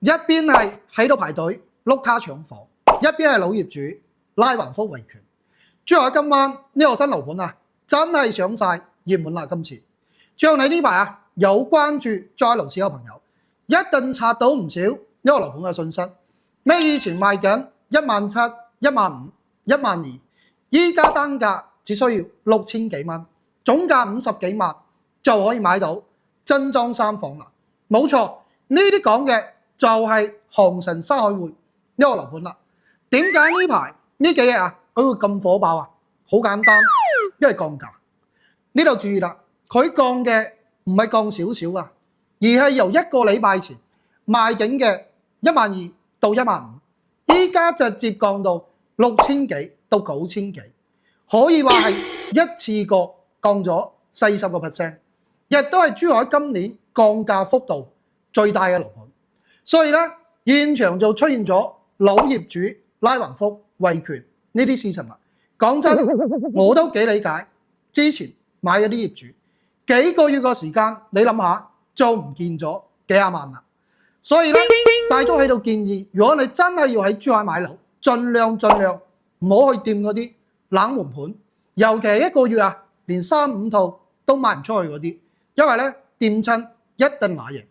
一邊係喺度排隊碌卡搶貨，一邊係老業主拉橫幅維權。珠海今晚呢個新樓盤啊，真係上晒熱門啦！今次，只要你呢排啊有關注珠海樓市嘅朋友，一定查到唔少呢個樓盤嘅信息。咩以前賣緊17000、15000、12000，依家單價只需要6000幾蚊，總價50幾萬就可以買到真裝3房啦。冇錯，呢啲講嘅就係航城山海匯呢個樓盤啦。點解呢排呢幾日啊佢會咁火爆啊？好簡單，因為降價。呢度注意啦，佢降嘅唔係降少少啊，而係由一個禮拜前賣緊嘅12000到15000，依家直接降到6000幾到9000幾，可以話係一次過降咗40%，亦都係珠海今年降價幅度最大嘅樓盤。所以咧，現場就出現咗老業主拉橫幅維權呢啲事情啦。講真，我都幾理解之前買嗰啲業主幾個月個時間，你諗下就唔見咗幾廿萬啦。所以咧，大都喺度建議，如果你真係要喺珠海買樓，盡量唔好去掂嗰啲冷門盤，尤其係一個月啊連3、5套都賣唔出去嗰啲，因為咧掂親一定買贏。